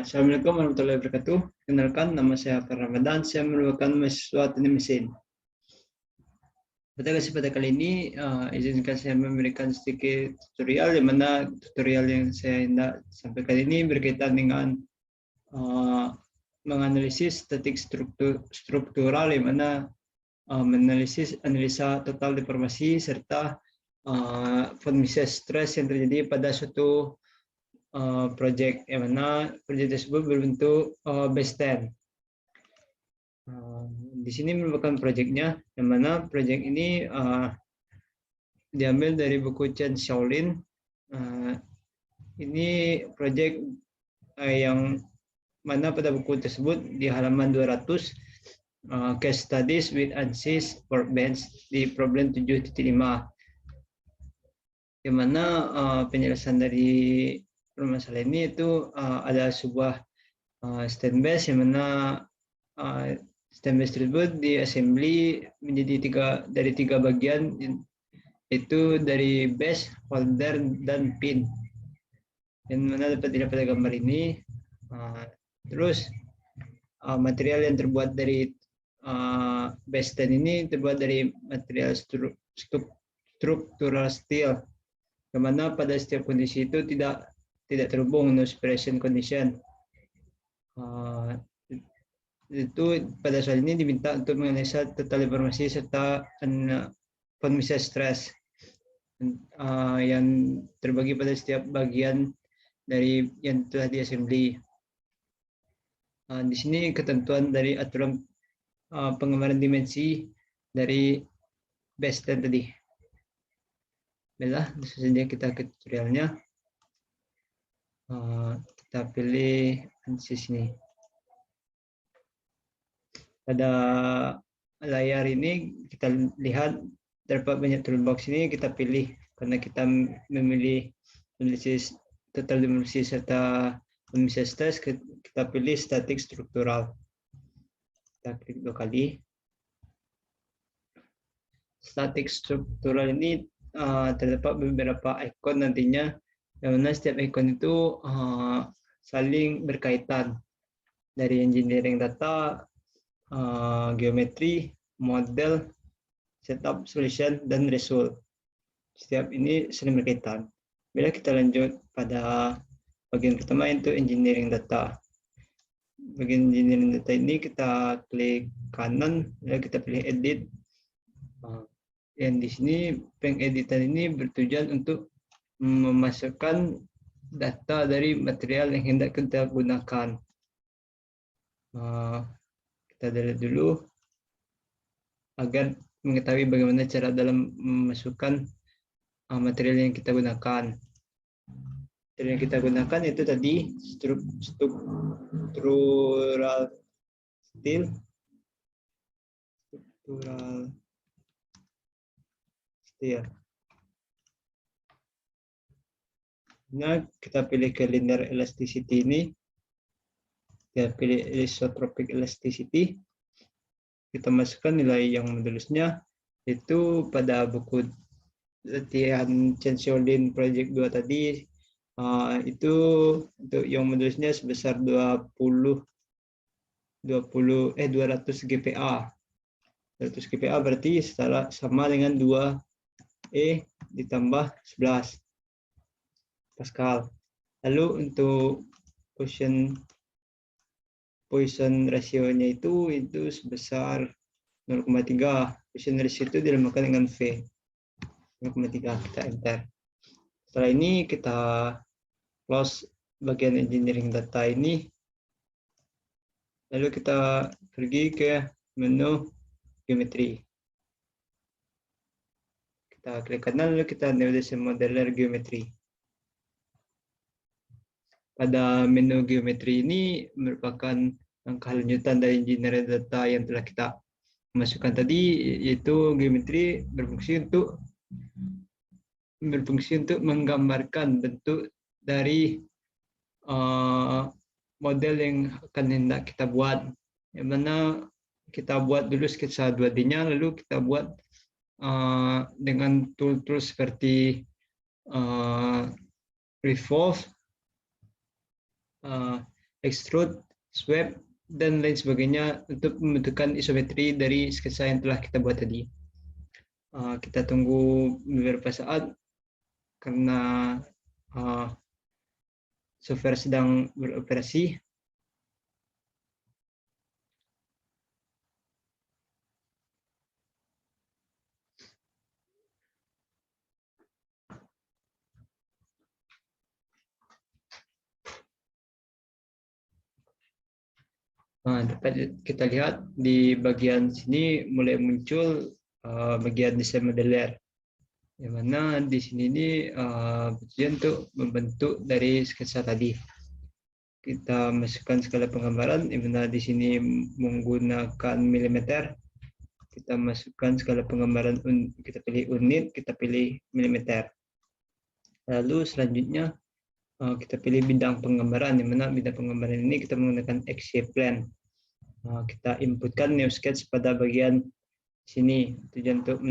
Assalamualaikum warahmatullahi wabarakatuh. Kenalkan, nama saya Ramadan. Saya merupakan mahasiswa teknik mesin. Pada kali ini, izinkan saya memberikan sedikit tutorial, di mana tutorial yang saya hendak sampaikan ini berkaitan dengan menganalisis statik struktural, di mana menganalisis analisa total deformasi serta formasi stres yang terjadi pada suatu proyek, yang mana proyek tersebut berbentuk base 10. Di sini merupakan proyeknya, yang mana proyek ini diambil dari buku Chen Shaolin. Ini proyek yang mana pada buku tersebut di halaman 200, case studies with ANSYS workbench di problem 7.5, yang mana penjelasan dari permasalahan ini itu ada sebuah stand base, yang mana stand base tersebut di assembly menjadi tiga bagian, itu dari base, holder, dan pin, yang mana dapat dilihat pada gambar ini. Terus material yang terbuat dari base 10 ini terbuat dari material struktural steel, yang mana pada setiap kondisi itu tidak terhubung, no separation condition. Itu pada soal ini diminta untuk menganalisa total deformasi serta formasi stres yang terbagi pada setiap bagian dari yang telah diassembly. Di sini ketentuan dari aturan pengembaraan dimensi dari base 10 tadi. Baiklah, langsung saja kita ke tutorialnya. Kita pilih ANSYS ini. Pada layar ini kita lihat terdapat banyak toolbox ini, kita pilih karena kita memilih analisis total deformasi serta formasi stres, kita pilih statik struktural. Kita klik 2 kali. Statik struktural ini terdapat beberapa ikon nantinya, yang mana setiap ikon itu saling berkaitan, dari engineering data, geometri, model, setup, solution, dan result. Setiap ini saling berkaitan. Bila kita lanjut pada bagian pertama, itu engineering data. Bagian engineering data ini kita klik kanan, lalu kita pilih edit. Yang di sini pengeditan ini bertujuan untuk memasukkan data dari material yang hendak kita gunakan. Kita delete dulu agar mengetahui bagaimana cara dalam memasukkan material yang kita gunakan. Material yang kita gunakan itu tadi struktural steel, Nah, kita pilih ke linear elasticity ini. Kita pilih isotropic elasticity. Kita masukkan nilai yang modulusnya. Itu pada buku latihan Chen Shaolin Project 2 tadi. Itu untuk yang modulusnya sebesar 200 GPa. 200 GPa berarti sama dengan 2E ditambah 11 Pascal. Lalu untuk Poisson ratio-nya itu sebesar 0,3. Poisson ratio itu dinamakan dengan V. 0,3, kita enter. Setelah ini kita close bagian engineering data ini. Lalu kita pergi ke menu geometri. Kita klik kanan, lalu kita navigasi modeler geometri. Pada menu geometri ini merupakan langkah lanjutan dari engineering data yang telah kita masukkan tadi, yaitu geometri berfungsi untuk menggambarkan bentuk dari model yang akan hendak kita buat, yang mana kita buat dulu sketsa 2D-nya, lalu kita buat dengan tool-tool seperti Revolve, extrude, sweep, dan lain sebagainya untuk membentukkan isometri dari sketsa yang telah kita buat tadi. Kita tunggu beberapa saat karena software sedang beroperasi. Dapat kita lihat di bagian sini mulai muncul bagian desain modeler, yang mana di sini ini tujuan untuk membentuk dari sketsa tadi. Kita masukkan skala penggambaran, yang mana di sini menggunakan milimeter. Kita masukkan skala penggambaran, kita pilih unit, kita pilih milimeter. Lalu selanjutnya kita pilih bidang penggambaran, yang mana bidang penggambaran ini kita menggunakan XY plane. Kita inputkan new sketch pada bagian sini, tujuan untuk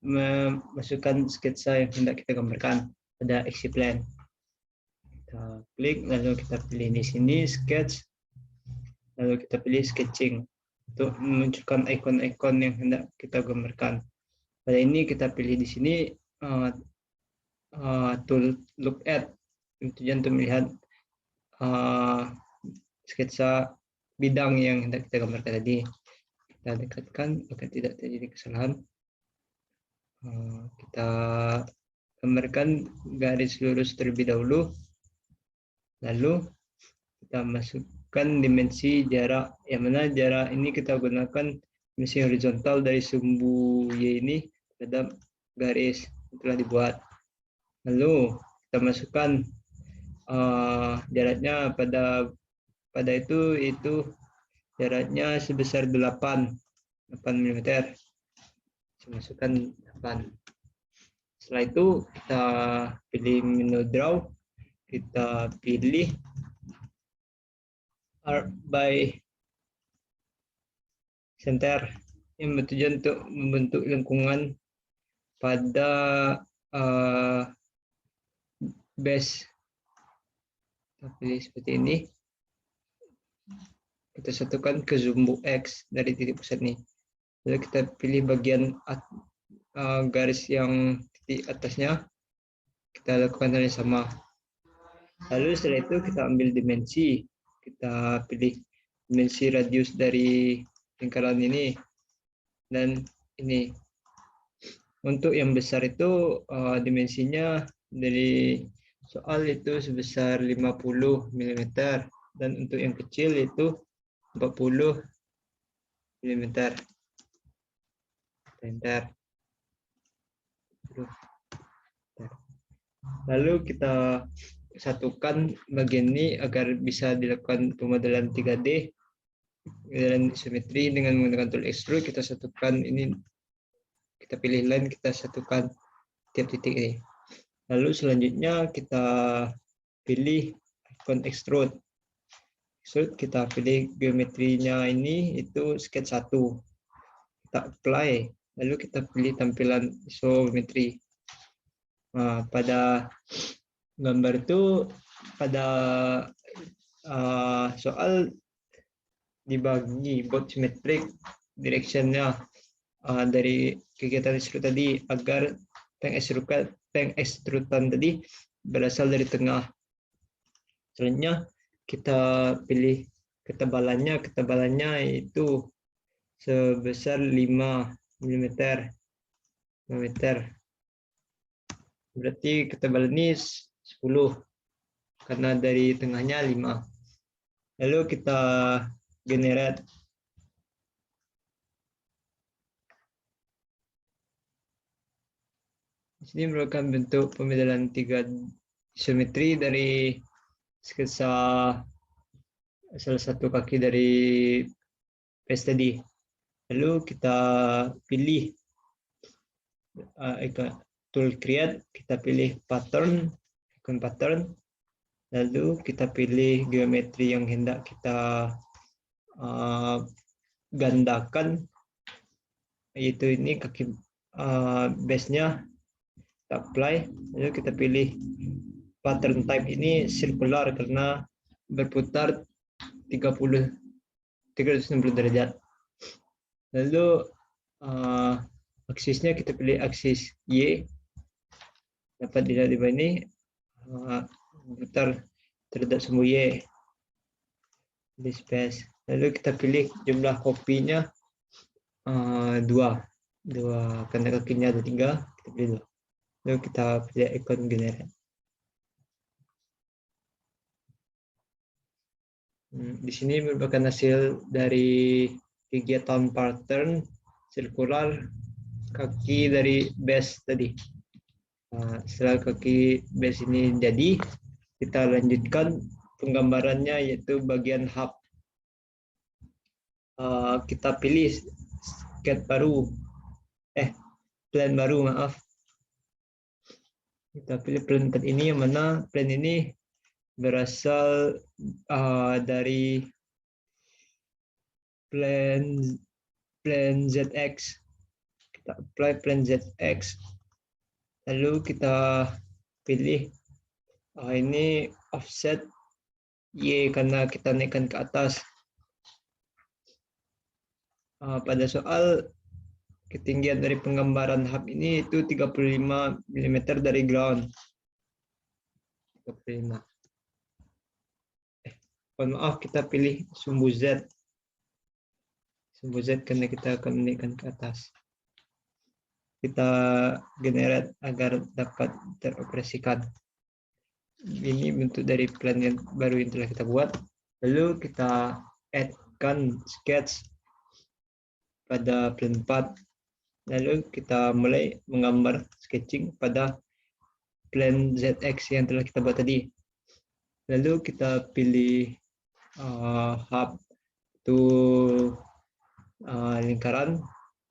memasukkan sketsa yang hendak kita gambarkan pada XY plane. Kita klik, lalu kita pilih di sini sketch, lalu kita pilih sketching untuk memunculkan ikon-ikon yang hendak kita gambarkan. Pada ini kita pilih di sini tool look at, tujuan untuk melihat sketsa bidang yang hendak kita gambarkan tadi. Kita dekatkan agar tidak terjadi kesalahan. Kita gambarkan garis lurus terlebih dahulu, lalu kita masukkan dimensi jarak, yang mana jarak ini kita gunakan dimensi horizontal dari sumbu Y ini terhadap garis yang telah dibuat. Lalu kita masukkan jaraknya pada itu jaraknya sebesar 8 mm. Saya masukkan 8. Setelah itu kita pilih menu draw, kita pilih Art by Center yang bertujuan untuk membentuk lengkungan pada base. Kita pilih seperti ini. Kita satukan ke zoom X dari titik pusat ini. Lalu kita pilih bagian garis yang titik atasnya. Kita lakukan hal yang sama. Lalu setelah itu kita ambil dimensi. Kita pilih dimensi radius dari lingkaran ini dan ini. Untuk yang besar itu dimensinya dari soal itu sebesar 50 mm, dan untuk yang kecil itu 40 mm. Enter. Lalu kita satukan bagian ini agar bisa dilakukan pemodelan 3D dan simetri dengan menggunakan tool extrude. Kita satukan ini, kita pilih line, kita satukan tiap titik ini. Lalu selanjutnya kita pilih icon extrude. Kita pilih geometrinya ini itu sketch 1. Kita apply, lalu kita pilih tampilan isometri. Pada gambar itu, pada soal dibagi both symmetric directionnya dari kegiatan extrude tadi, agar pengekstrudan tadi berasal dari tengah. Selanjutnya kita pilih ketebalannya. Ketebalannya itu sebesar 5 mm. Berarti ketebalan ini 10 karena dari tengahnya 5. Lalu kita generate. Di sini merupakan bentuk pemodelan 3 isometri dari sketsa salah satu kaki dari base tadi. Lalu kita pilih tool create, kita pilih pattern, icon pattern, lalu kita pilih geometri yang hendak kita gandakan, yaitu ini kaki base-nya. Kita apply, lalu kita pilih pattern type ini circular karena berputar 360 derajat. Lalu aksisnya kita pilih aksis Y, dapat dilihat di bawah ini, putar terhadap sumbu Y di space. Lalu kita pilih jumlah kopinya 2 karena kakinya ada 3, kita pilih 2. Lalu kita pilih icon generate. Di sini merupakan hasil dari kegiatan pattern sirkular kaki dari base tadi. Setelah kaki base ini jadi, kita lanjutkan penggambarannya, yaitu bagian hub. Kita pilih sketch baru, plan baru, maaf. Kita pilih plan ini, yang mana plan ini berasal dari plan ZX. Kita apply plan ZX, lalu kita pilih ini offset Y karena kita naikkan ke atas. Pada soal ketinggian dari penggambaran hub ini itu 35 mm dari ground. 35. Mohon maaf, kita pilih sumbu Z. Sumbu Z karena kita akan menaikkan ke atas. Kita generate agar dapat teroperasikan. Ini bentuk dari plan yang baru yang telah kita buat. Lalu kita add-kan sketch pada plan 4. Lalu kita mulai menggambar sketching pada plan ZX yang telah kita buat tadi. Lalu kita pilih hub to lingkaran.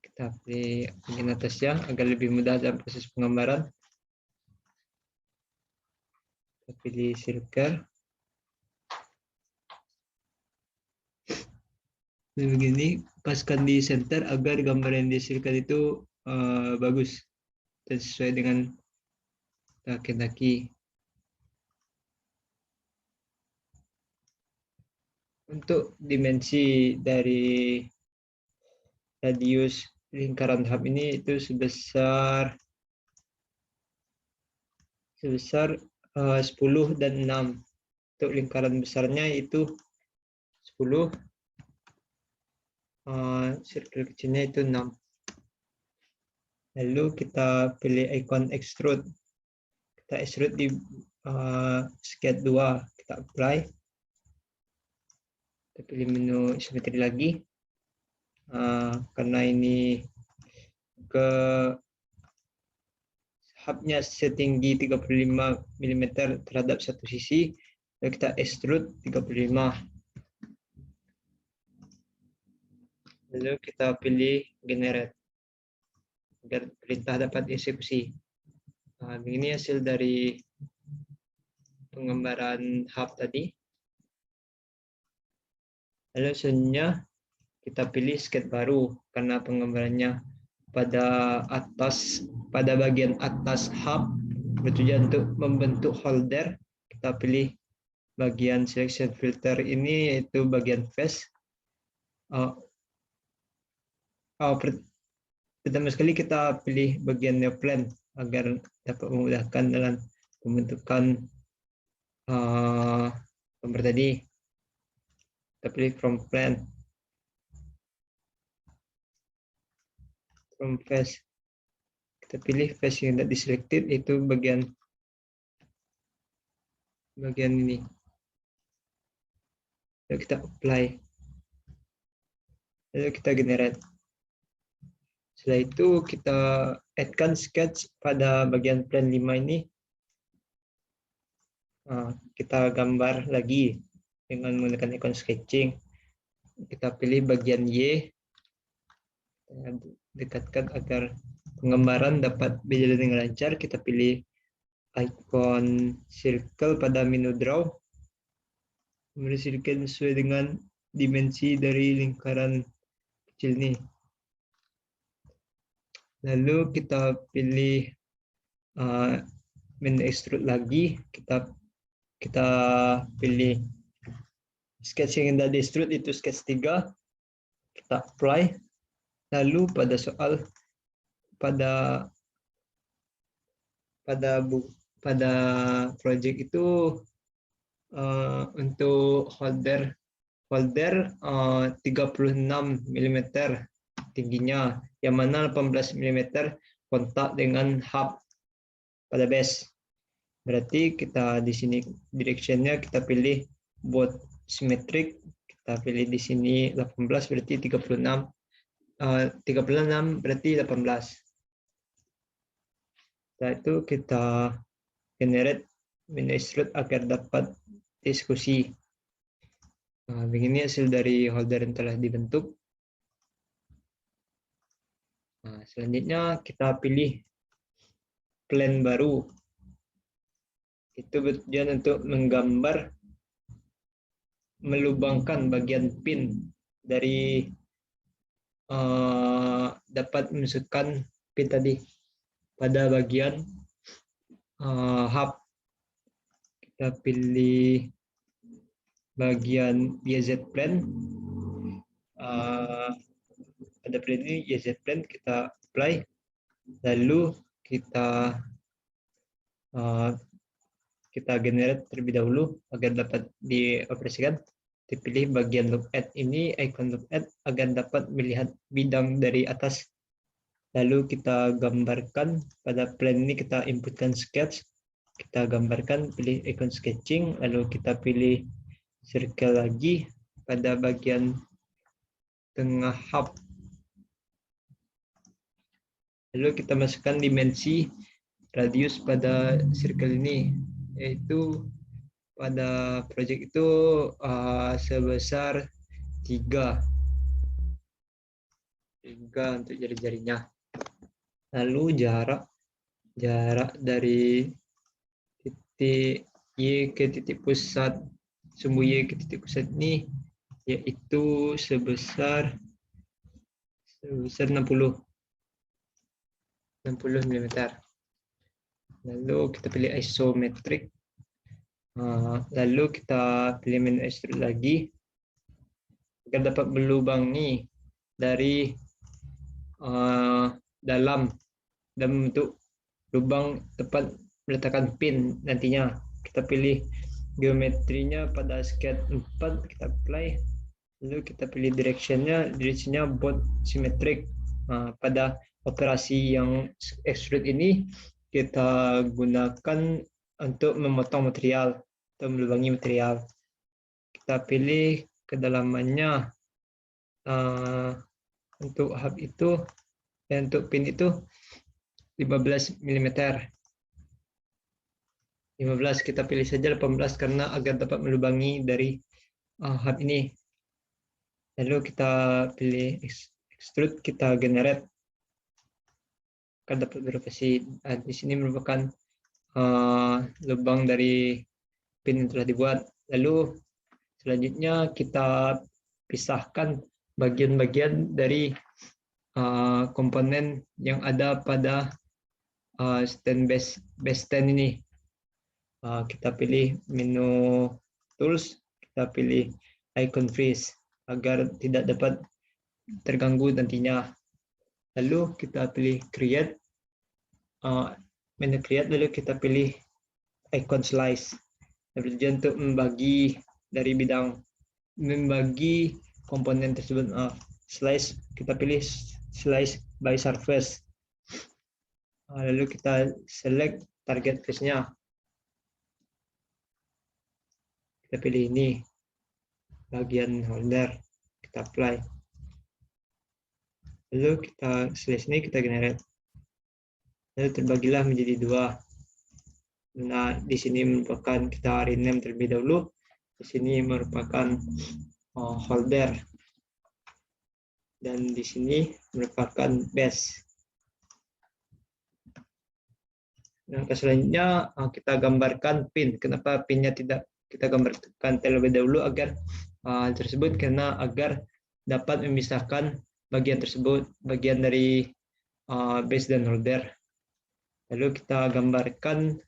Kita pilih bagian atasnya agar lebih mudah dalam proses penggambaran. Kita pilih circle. Begini, paskan di center agar gambar yang di circle itu bagus dan sesuai dengan kaki-kaki. Untuk dimensi dari radius lingkaran hub ini itu sebesar 10 dan 6. Untuk lingkaran besarnya itu 10, circle kecilnya itu 6. Lalu kita pilih icon extrude. Kita extrude di sketch 2, kita apply. Kita pilih menu isometri lagi. Karena ini ke hubnya setinggi 35 mm terhadap satu sisi, lalu kita extrude 35. Lalu kita pilih generate agar perintah dapat dieksekusi. Begini hasil dari penggambaran hub tadi. Lalu selanjutnya kita pilih sketch baru karena penggambarannya pada bagian atas hub bertujuan untuk membentuk holder. Kita pilih bagian selection filter ini, yaitu bagian face. Pertama sekali kita pilih bagian neoplane agar dapat memudahkan dalam pembentukan gambar tadi. Kita pilih from plan, from face. Kita pilih face yang tidak diselected, itu bagian ini. Lalu kita apply. Lalu kita generate. Setelah itu kita add-kan sketch pada bagian plan 5 ini. Kita gambar lagi dengan menggunakan icon sketching. Kita pilih bagian Y. Dekatkan agar penggambaran dapat berjalan dengan lancar. Kita pilih icon circle pada menu draw. Kemudian circle sesuai dengan dimensi dari lingkaran kecil ini. Lalu kita pilih menu extrude lagi. Kita pilih Sketch yang sudah di extrude itu sketch 3, kita apply. Lalu pada soal pada project itu untuk holder 36 mm tingginya, yang mana 18 mm kontak dengan hub pada base. Berarti kita di sini directionnya kita pilih both symmetric, kita pilih di sini 18 berarti 36, 36 berarti 18. Setelah itu kita generate menu extrude agar dapat diskusi. Nah, begini hasil dari holder yang telah dibentuk. Nah, selanjutnya kita pilih plan baru. Itu bertujuan untuk menggambar, melubangkan bagian pin dari dapat memasukkan pin tadi pada bagian hub. Kita pilih bagian YZ plane. Pada plane ini YZ plane kita apply, lalu kita generate terlebih dahulu agar dapat dioperasikan. Dipilih bagian look at ini, icon look at, agar dapat melihat bidang dari atas. Lalu kita gambarkan pada plane ini, kita inputkan sketch, kita gambarkan, pilih icon sketching, lalu kita pilih circle lagi pada bagian tengah hub. Lalu kita masukkan dimensi radius pada circle ini, yaitu pada project itu sebesar 3 untuk jari-jarinya. Lalu jarak dari titik Y ke titik pusat, sumbu Y ke titik pusat ini yaitu sebesar 60 mm. Lalu kita pilih isometric. Lalu kita pilih menu extrude lagi agar dapat melubangi dari dalam bentuk lubang tempat meletakkan pin nantinya. Kita pilih geometrinya pada sketch 4, kita apply, lalu kita pilih directionnya both symmetric. Pada operasi yang extrude ini kita gunakan untuk memotong material atau melubangi material. Kita pilih kedalamannya untuk hub itu dan untuk pin itu 15 mm. 15 kita pilih saja 18 karena agar dapat melubangi dari hub ini. Lalu kita pilih extrude, kita generate agar dapat beroperasi. Di sini merupakan lubang dari pin yang telah dibuat. Lalu selanjutnya kita pisahkan bagian-bagian dari komponen yang ada pada base stand ini. Kita pilih menu tools, kita pilih icon freeze agar tidak dapat terganggu nantinya. Lalu kita pilih create, menu create, lalu kita pilih icon slice. Bertujuan untuk membagi dari bidang, membagi komponen tersebut. Slice, kita pilih slice by surface. Lalu kita select target face-nya. Kita pilih ini, bagian holder, kita apply. Lalu kita slice ini, kita generate. Lalu terbagilah menjadi 2. Nah, di sini merupakan kita rename terlebih dahulu. Di sini merupakan holder. Dan di sini merupakan base. Nah, selanjutnya kita gambarkan pin. Kenapa pinnya tidak kita gambarkan terlebih dahulu agar tersebut, karena agar dapat memisahkan bagian tersebut, bagian dari base dan holder. Lalu kita gambarkan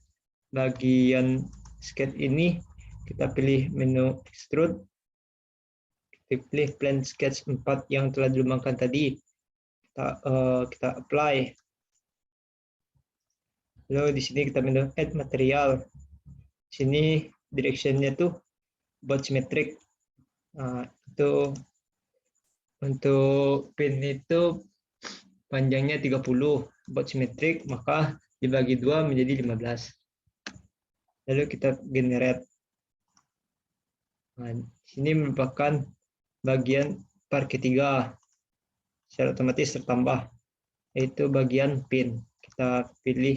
bagian sketch ini, kita pilih menu extrude, pilih plan sketch 4 yang telah dilambangkan tadi. Kita apply. Lalu di sini kita menu add material. Sini directionnya tuh buat simetrik. Itu untuk pin itu panjangnya 30 buat simetrik, maka dibagi 2 menjadi 15. Lalu kita generate. Sini merupakan bagian part ketiga. Secara otomatis tertambah, yaitu bagian pin. Kita pilih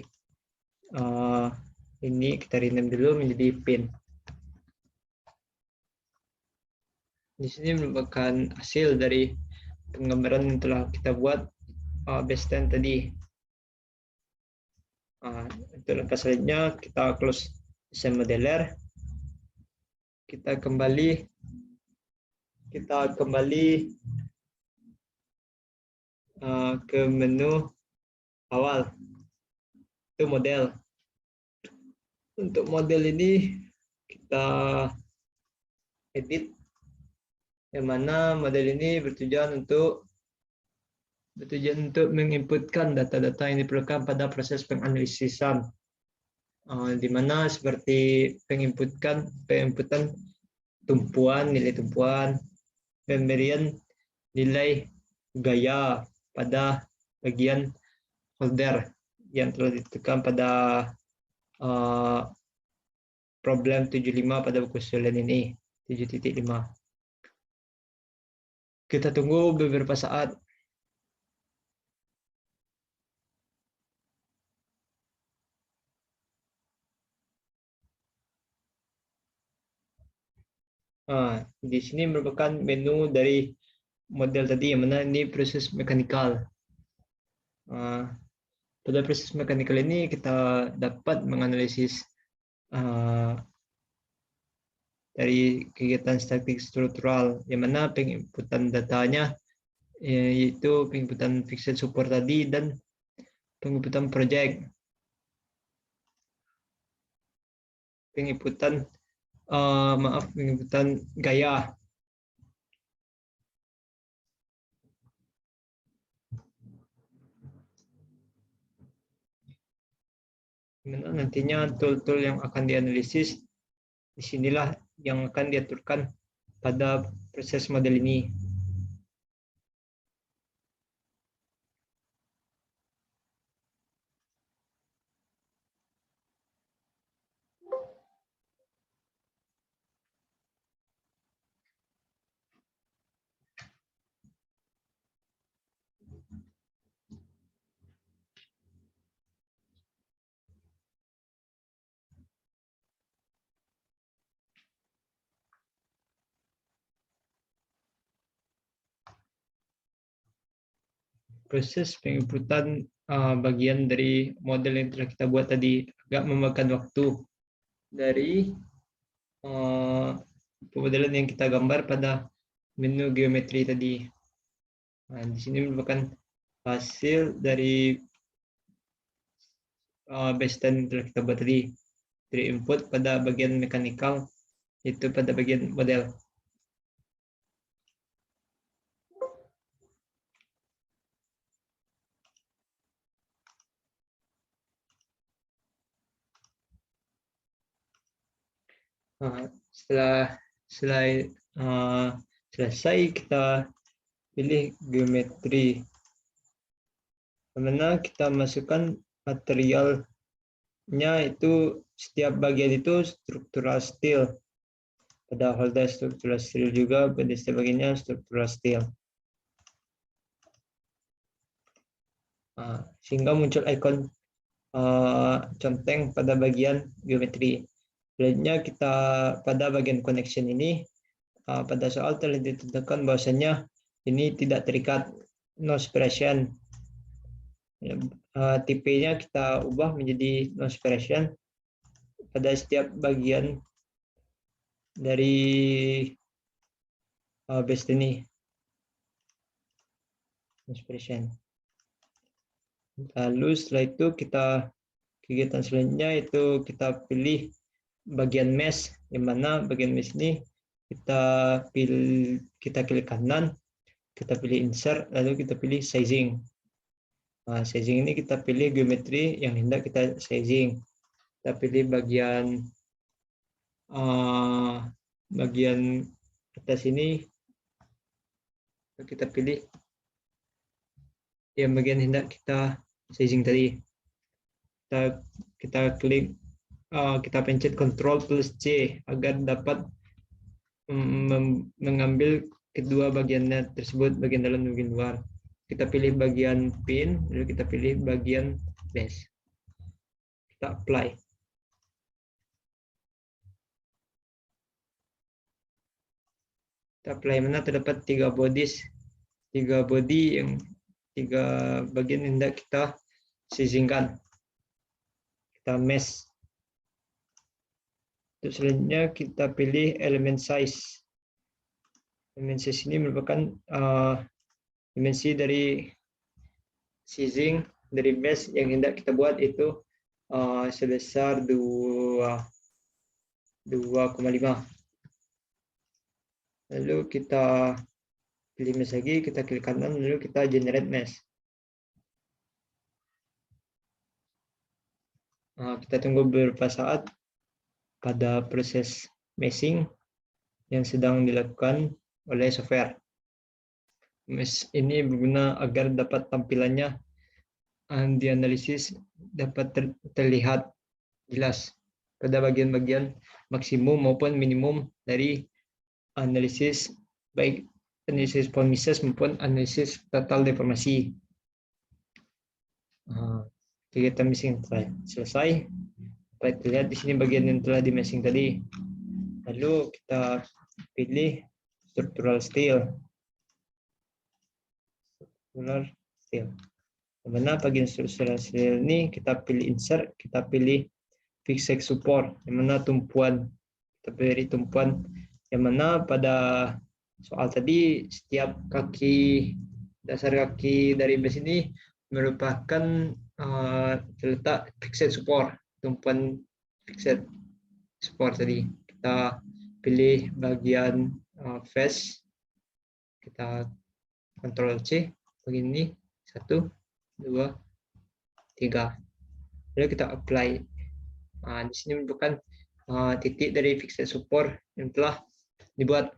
ini, kita rename dulu menjadi pin. Di sini merupakan hasil dari penggambaran yang telah kita buat baseline tadi. Untuk langkah selanjutnya kita close design modeler. Kita kembali ke menu awal, itu model. Untuk model ini kita edit, yang mana model ini bertujuan untuk menginputkan data-data yang diperlukan pada proses penganalisisan, di mana seperti penginputan tumpuan, nilai tumpuan, pemberian nilai gaya pada bagian holder yang telah ditentukan pada problem 75 pada buku usulan ini, 7.5. Kita tunggu beberapa saat. Di sini merupakan menu dari model tadi, yang mana ini proses mekanikal. Pada proses mekanikal ini kita dapat menganalisis dari kegiatan statik struktural, yang mana penginputan datanya yaitu penginputan fixed support tadi dan penginputan project, penginputan gaya. Nantinya tool-tool yang akan dianalisis, disinilah yang akan diaturkan pada proses model ini. Proses penginputan bagian dari model yang telah kita buat tadi agak memakan waktu dari pemodelan yang kita gambar pada menu geometri tadi. Di sini merupakan hasil dari baseline yang telah kita buat tadi, dari input pada bagian mekanikal, itu pada bagian model. Setelah selesai, kita pilih geometri, dimana kita masukkan materialnya, itu setiap bagian itu struktural steel. Pada holder struktural steel juga, pada setiap bagiannya struktural steel. Sehingga muncul ikon conteng pada bagian geometri. Selanjutnya kita pada bagian connection ini, pada soal telah ditentukan bahwasanya ini tidak terikat, no separation. Tipenya kita ubah menjadi no separation pada setiap bagian dari base ini, no separation. Lalu setelah itu kegiatan selanjutnya itu kita pilih bagian mesh, di mana bagian mesh ini kita klik kanan, kita pilih insert, lalu kita pilih sizing. Nah, sizing ini kita pilih geometri yang hendak kita sizing. Kita pilih bagian atas ini, kita pilih yang bagian hendak kita sizing tadi. Kita klik, kita pencet Ctrl+C agar dapat mengambil kedua bagiannya tersebut, bagian dalam dan bagian luar. Kita pilih bagian pin, lalu kita pilih bagian base. Kita apply. Kita apply, mana terdapat 3 bodies, 3 body yang 3 bagian yang hendak kita sizingkan. Kita mesh. Untuk selanjutnya kita pilih elemen size. Elemen size ini merupakan dimensi dari sizing dari mesh yang hendak kita buat, itu sebesar 2,5. Lalu kita pilih mesh lagi, kita klik kanan, lalu kita generate mesh. Kita tunggu beberapa saat pada proses meshing yang sedang dilakukan oleh software. Mesh ini berguna agar dapat tampilannya dianalisis dapat terlihat jelas pada bagian-bagian maksimum maupun minimum dari analisis, baik analisis premises maupun analisis total deformasi. Kegiatan meshing telah selesai. Dapat terlihat di sini bagian yang telah di meshing tadi. Lalu kita pilih structural steel. Mana bagian structural steel ini kita pilih insert, kita pilih fixed support, yang mana tumpuan, kita beri tumpuan, yang mana pada soal tadi setiap kaki, dasar kaki dari base ini merupakan terletak fixed support, tumpuan fixed support tadi. Kita pilih bagian face, kita Ctrl C, begini 1, 2, 3. Lalu kita apply. Di sini merupakan titik dari fixed support yang telah dibuat.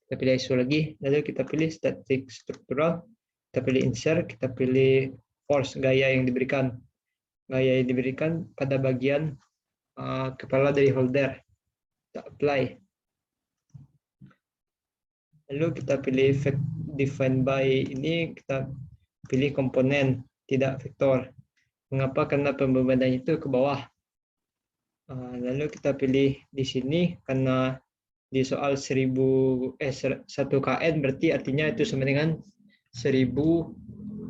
Kita pilih ISO lagi, lalu kita pilih static structural, kita pilih insert, kita pilih force, gaya yang diberikan. Gaya yang diberikan pada bagian kepala dari holder. Kita apply. Lalu kita pilih define by ini, kita pilih komponen, tidak vektor. Mengapa? Karena pembebanannya itu ke bawah. Lalu kita pilih di sini karena di soal 1 kN berarti artinya itu sama dengan 1000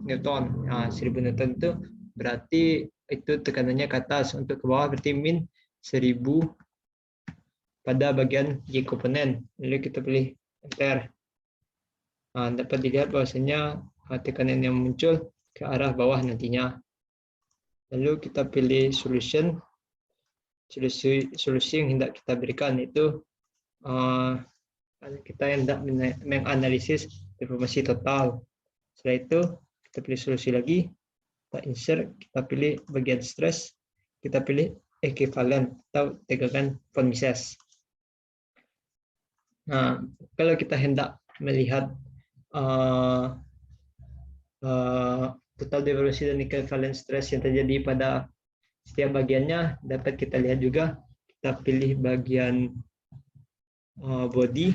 Newton. 1000 Newton itu berarti itu tekanannya ke atas, untuk ke bawah berarti min 1000 pada bagian J komponen. Lalu kita pilih enter. Dapat dilihat bahwasanya tekanan yang muncul ke arah bawah nantinya. Lalu kita pilih solusi yang hendak kita berikan, itu kita hendak menganalisis deformasi total. Setelah itu kita pilih solusi lagi, kita insert, kita pilih bagian stress, kita pilih equivalent atau tegangan von Mises. Kalau kita hendak melihat total deformasi dan equivalent stress yang terjadi pada setiap bagiannya, dapat kita lihat juga. Kita pilih bagian body,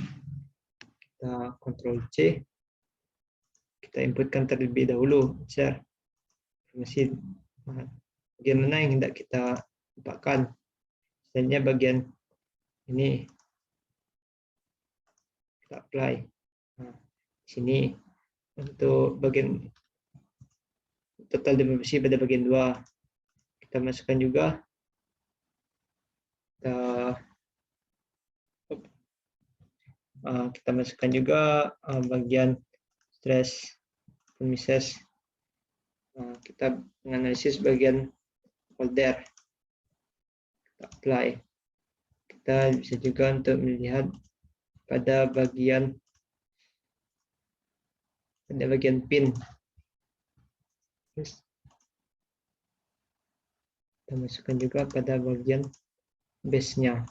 kita Ctrl C, kita inputkan terlebih dahulu share mesin bagian mana yang hendak kita tempatkan. Misalnya bagian ini, kita apply. Sini untuk bagian total deformasi pada bagian 2, kita masukkan juga. Kita masukkan juga bagian stress Mises. Kita menganalisis bagian holder, kita apply. Kita bisa juga untuk melihat pada bagian pin. Terus kita masukkan juga pada bagian base-nya.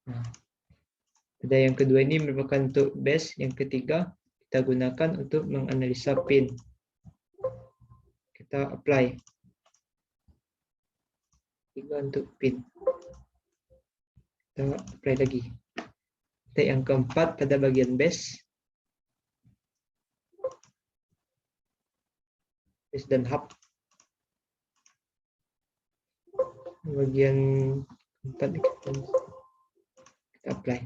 Nah, pada yang kedua ini merupakan untuk base, yang ketiga kita gunakan untuk menganalisa pin. Kita apply. Tiga untuk pin. Kita apply lagi. Kita yang keempat pada bagian base. Base dan hub. Bagian keempat kita apply.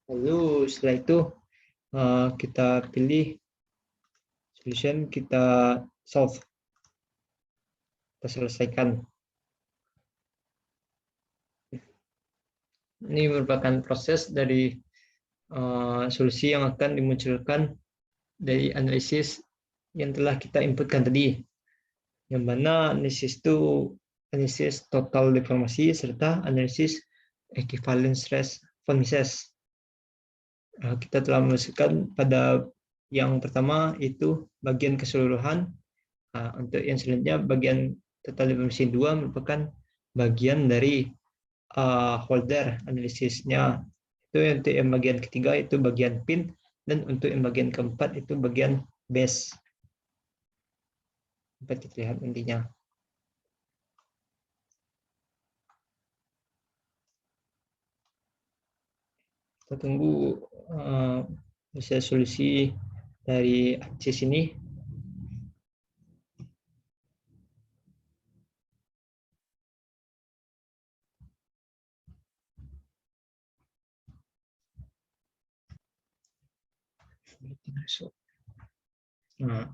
Lalu setelah itu kita pilih solution, kita solve, kita selesaikan. Ini merupakan proses dari solusi yang akan dimunculkan dari analisis yang telah kita inputkan tadi, yang mana analisis itu analisis total deformasi serta analisis equivalence stress von Mises. Kita telah memasukkan pada yang pertama itu bagian keseluruhan. Untuk yang selanjutnya bagian total deformasi 2 merupakan bagian dari holder analisisnya. Itu untuk yang bagian ketiga itu bagian pin, dan untuk yang bagian keempat itu bagian base. Dapat kita lihat nantinya. Kita tunggu hasil solusi dari ANSYS ini. Nah,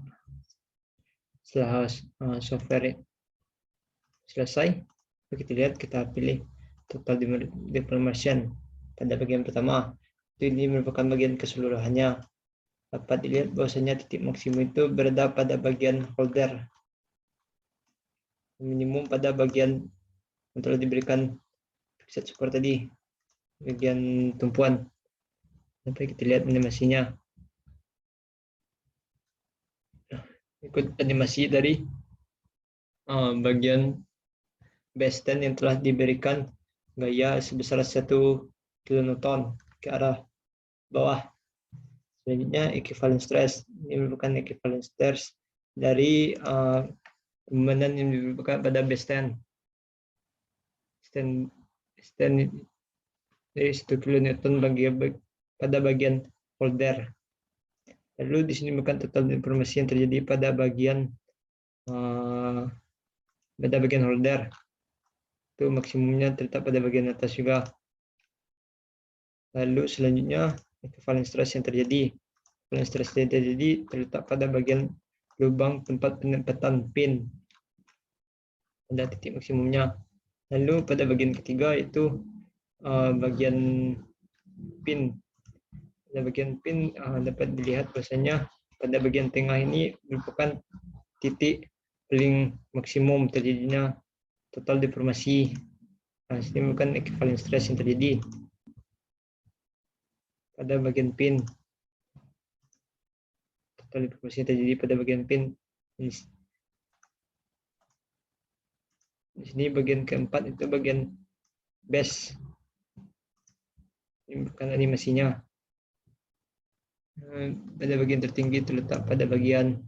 setelah software selesai, kita lihat, kita pilih total deformation pada bagian pertama. Ini merupakan bagian keseluruhannya. Dapat dilihat bahwasanya titik maksimum itu berada pada bagian holder, minimum pada bagian yang telah diberikan fixed support tadi, bagian tumpuan. Sampai kita lihat animasinya. Ikut animasi dari bagian base 10 yang telah diberikan gaya sebesar 1 kilonewton ke arah bawah. Selanjutnya equivalence stress. Ini merupakan equivalence stress dari pembenan yang diberikan pada base 10. Stand dari 1 kilonewton pada bagian holder. Lalu di sini bukan total informasi yang terjadi pada bagian holder. Itu maksimumnya terletak pada bagian atas juga. Lalu selanjutnya equivalence stress yang terjadi. Equivalence stress yang terjadi terletak pada bagian lubang tempat penempatan pin pada titik maksimumnya. Lalu pada bagian ketiga itu bagian pin. Pada bagian pin dapat dilihat bahwasanya pada bagian tengah ini merupakan titik paling maksimum terjadinya total deformasi. Ini bukan equivalence stress yang terjadi pada bagian pin. Total deformasi yang terjadi pada bagian pin. Di sini bagian keempat itu bagian base. Ini bukan animasinya. Pada bagian tertinggi terletak pada bagian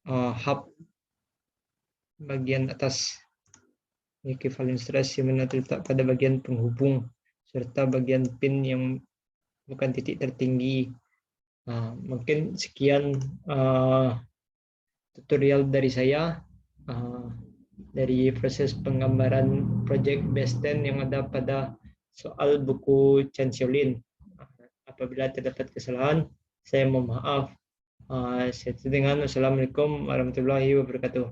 hub, bagian atas. Equivalence stress yang mana terletak pada bagian penghubung serta bagian pin yang bukan titik tertinggi. Mungkin sekian tutorial dari saya dari proses penggambaran project base 10 yang ada pada soal buku Chan Xiaolin. Apabila terdapat kesalahan, saya mohon maaf. Saya dengan Assalamualaikum warahmatullahi wabarakatuh.